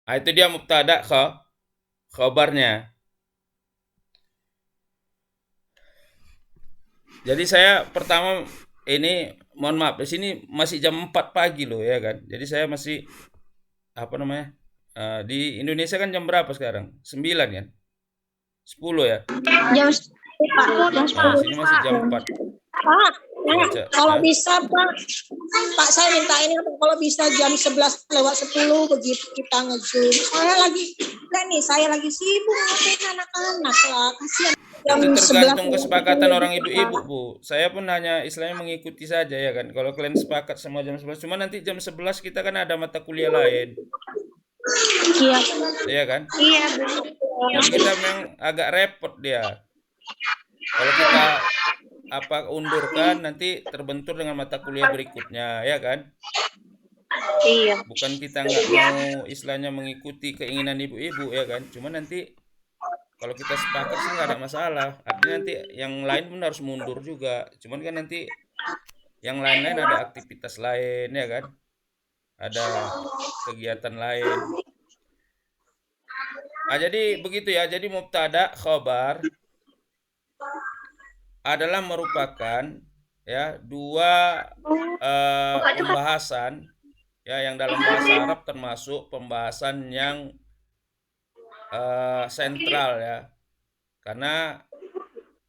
Ah, itu dia mubtada khobarnya. Jadi saya pertama ini mohon maaf di sini masih jam 4 pagi loh ya kan. Jadi saya masih apa namanya? Di Indonesia kan jam berapa sekarang? 9 kan? 10 ya. Jam 10, Pak. Jam Nah, 10, sini masih Pak. jam 4. Pak, Baca kalau ya. bisa Pak, Pak saya minta ini kalau bisa jam 11 lewat 10 begitu kita nge-zoom. Saya lagi sibuk ngapain anak-anak lah, kasihan jam Itu 11 tergantung lewat kesepakatan 10 orang gitu ibu-ibu, Pak. Bu. Saya pun hanya istilahnya mengikuti saja ya kan. Kalau kalian sepakat semua jam 11, cuma nanti jam 11 kita kan ada mata kuliah lain. Iya. Iya kan? Iya, Jadi betul. kita memang agak repot dia. Kalau kita apa undurkan nanti terbentur dengan mata kuliah berikutnya, ya kan? Iya. Bukan kita nggak mau istilahnya mengikuti keinginan ibu-ibu ya kan? Cuma nanti kalau kita sepakat sih nggak ada masalah. Artinya nanti yang lain pun harus mundur juga. Cuman kan nanti yang lain-lain ada aktivitas lain ya kan? Ada kegiatan lain. Ah jadi begitu ya. Jadi mubtada khobar adalah merupakan ya dua pembahasan ya yang dalam bahasa Arab termasuk pembahasan yang sentral ya. Karena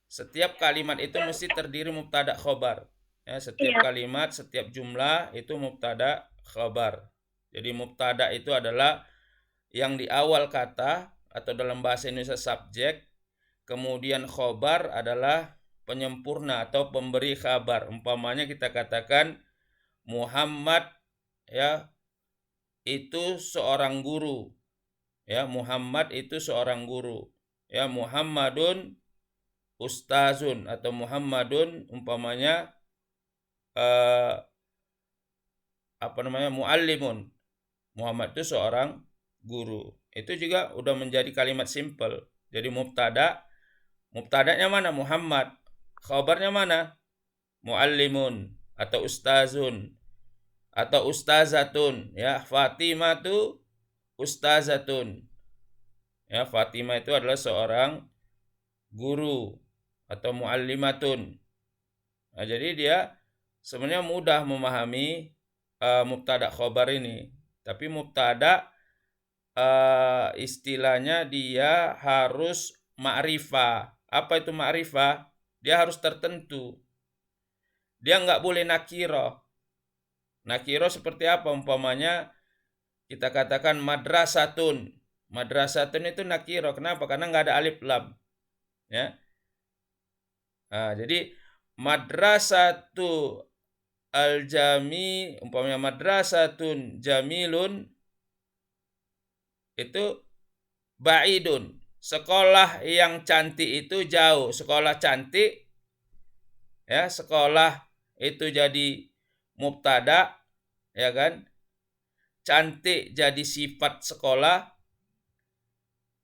setiap kalimat itu mesti terdiri mubtada khobar. Ya, setiap kalimat, setiap jumlah itu mubtada khobar. Jadi mubtada itu adalah yang di awal kata atau dalam bahasa Indonesia subjek, kemudian khobar adalah penyempurna atau pemberi kabar. Umpamanya kita katakan Muhammad ya itu seorang guru. Ya, Muhammad itu seorang guru. Ya, Muhammadun ustazun atau Muhammadun umpamanya eh, apa namanya muallimun. Muhammad itu seorang guru. Itu juga udah menjadi kalimat simple. Jadi mubtadanya mana? Muhammad. Khabarnya mana? Muallimun atau ustazun atau ustazatun ya. Fatimah itu ustazatun. Ya, Fatimah itu adalah seorang guru atau muallimatun. Nah, jadi dia sebenarnya mudah memahami mubtada khobar ini. Tapi mubtada istilahnya dia harus ma'rifah. Apa itu ma'rifah? Dia harus tertentu. Dia nggak boleh nakiro. Nakiro seperti apa? Umpamanya kita katakan madrasatun. Madrasatun itu nakiro. Kenapa? Karena nggak ada alif lam. Ya. Nah, jadi madrasatu al-jami umpamanya madrasatun jamilun itu ba'idun. Sekolah yang cantik itu jauh. Sekolah cantik ya, sekolah itu jadi mubtada ya kan? Cantik jadi sifat sekolah.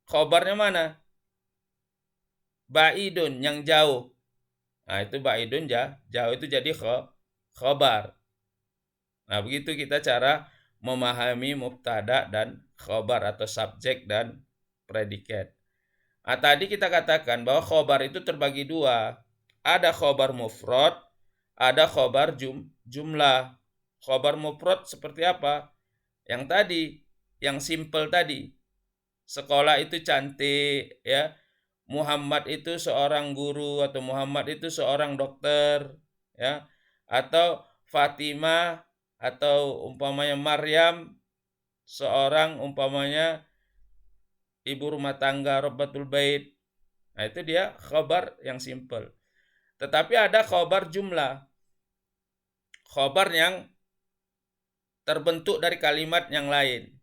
Khobarnya mana? Ba'idun yang jauh. Nah, itu ba'idun jauh itu jadi khobar. Nah, begitu kita cara memahami mubtada dan khobar atau subjek dan predikat. Nah, tadi kita katakan bahwa khobar itu terbagi dua. Ada khobar mufrad, ada khobar jumlah. Khobar mufrad seperti apa? Yang tadi, yang simple tadi. Sekolah itu cantik, ya. Muhammad itu seorang guru atau Muhammad itu seorang dokter, ya. Atau Fatimah atau umpamanya Maryam seorang umpamanya ibu rumah tangga Rabbatul Bait. Nah, itu dia khabar yang simple. Tetapi ada khabar jumlah. Khabar yang terbentuk dari kalimat yang lain.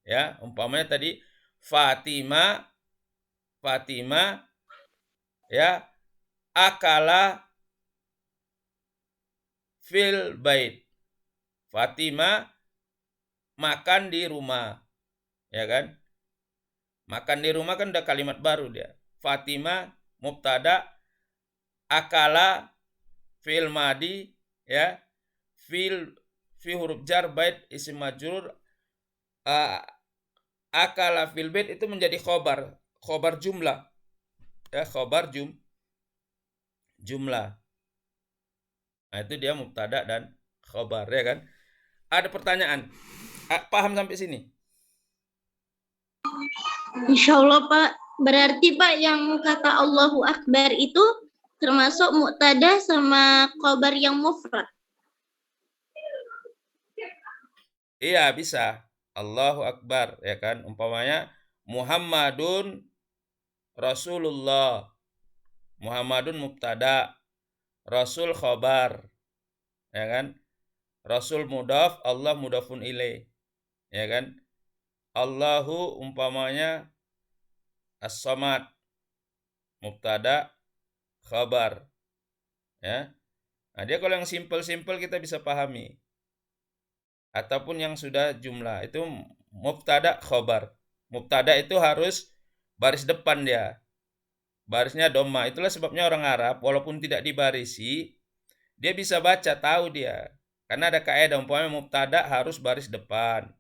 Ya, umpamanya tadi Fatimah ya akala fil bait. Fatimah makan di rumah, ya kan? Makan di rumah kan udah kalimat baru dia. Fatimah mubtada, akala fil madi ya. Fil fi huruf jar bait isim majrur uh, Akala fil bait itu menjadi khobar jumlah. Ya, khobar jumlah. Nah, itu dia mubtada dan khobar, ya kan? Ada pertanyaan? Paham sampai sini? Insya Allah Pak. Berarti Pak yang kata Allahu Akbar itu termasuk mubtada sama khobar yang mufrad. Iya, bisa. Allahu Akbar, ya kan? Umpamanya Muhammadun Rasulullah. Muhammadun mubtada, Rasul khobar, ya kan? Rasul mudhaf, Allah mudhafun ilaih, ya kan? Allahu umpamanya as-samad, mubtada, khabar, ya. Nah, dia kalau yang simple-simple kita bisa pahami. Ataupun yang sudah jumlah itu mubtada khabar. Mubtada itu harus baris depan dia. Barisnya dhamma. Itulah sebabnya orang Arab walaupun tidak dibarisi, dia bisa baca, tahu dia. Karena ada kaidah umpamanya mubtada harus baris depan.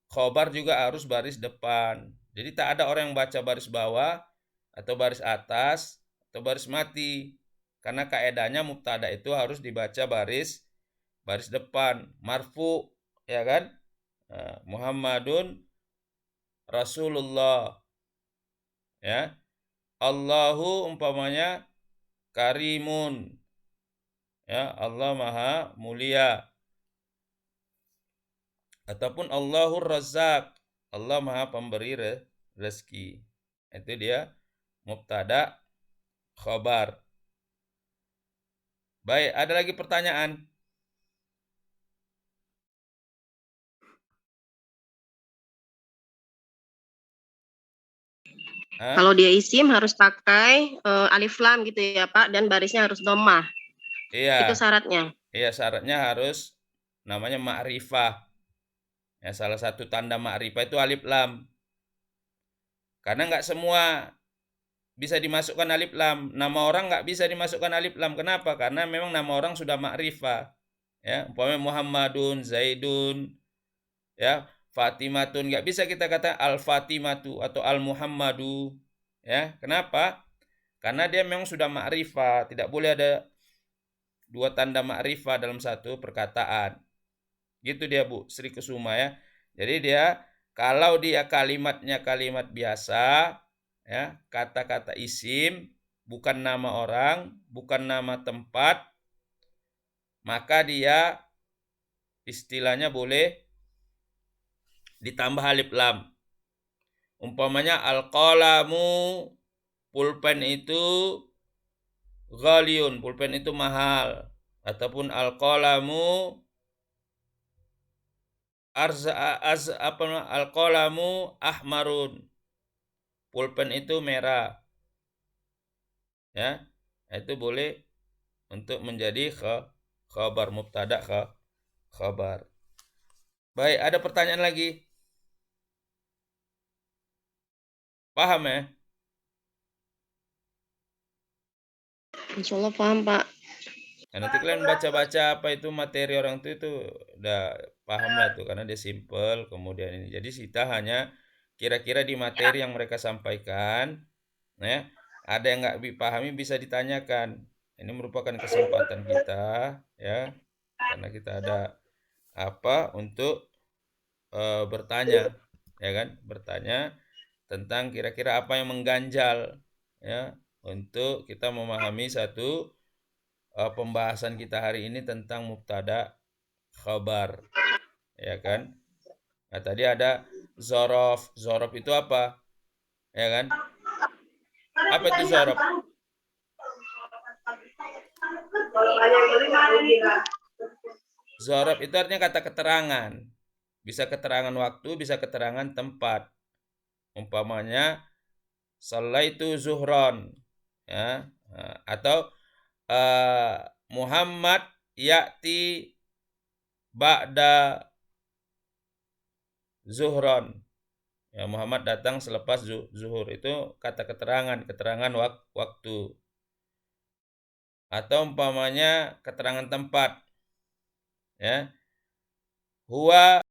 Khobar juga harus baris depan. Jadi tak ada orang yang baca baris bawah atau baris atas atau baris mati. Karena kaidahnya mubtada itu harus dibaca baris depan, marfu, ya kan? Muhammadun Rasulullah. Ya. Allahu umpamanya karimun. Ya, Allah Maha Mulia. Ataupun Allahur Razzaq, Allah Maha Pemberi rezeki. Itu dia mubtada khobar. Baik, ada lagi pertanyaan? Kalau dia isim harus pakai alif lam gitu ya Pak, dan barisnya harus dhammah. Iya. Itu syaratnya. Iya, syaratnya harus namanya ma'rifah. Ya, salah satu tanda ma'rifah itu alif lam. Karena nggak semua bisa dimasukkan alif lam. Nama orang nggak bisa dimasukkan alif lam. Kenapa? Karena memang nama orang sudah ma'rifah. Ya, umpamanya Muhammadun, Zaidun, ya, Fatimatun, nggak bisa kita kata Al-Fatimatu atau Al-Muhammadu. Ya, kenapa? Karena dia memang sudah ma'rifah, tidak boleh ada dua tanda ma'rifah dalam satu perkataan. Gitu dia Bu Sri Kusuma ya. Jadi dia kalau dia kalimatnya kalimat biasa, ya, kata-kata isim, bukan nama orang, bukan nama tempat, maka dia istilahnya boleh ditambah alif lam. Umpamanya al-qalamu, pulpen itu ghaliyun, pulpen itu mahal. Ataupun al-qalamu al-qalamu ahmarun, pulpen itu merah. Ya, itu boleh untuk menjadi khabar mubtada khabar. Baik, ada pertanyaan lagi? Paham ya? Insya Allah paham Pak. Nah, nanti kalian baca-baca apa itu materi orang itu udah paham lah tuh, karena dia simple. Kemudian ini, jadi kita hanya kira-kira di materi yang mereka sampaikan, ya, ada yang nggak dipahami bisa ditanyakan. Ini merupakan kesempatan kita, ya, karena kita ada apa untuk bertanya, ya kan, bertanya tentang kira-kira apa yang mengganjal, ya, untuk kita memahami satu pembahasan kita hari ini tentang mubtada khabar, ya kan. Nah, tadi ada zorof. Zorof itu apa, ya kan? Apa itu zorof? Zorof itu artinya kata keterangan. Bisa keterangan waktu, bisa keterangan tempat. Umpamanya sallaitu zuhron, ya, atau Muhammad ya'ti ba'da zuhron. Ya, Muhammad datang selepas zuhur. Itu kata keterangan waktu. Atau umpamanya keterangan tempat. Ya. Huwa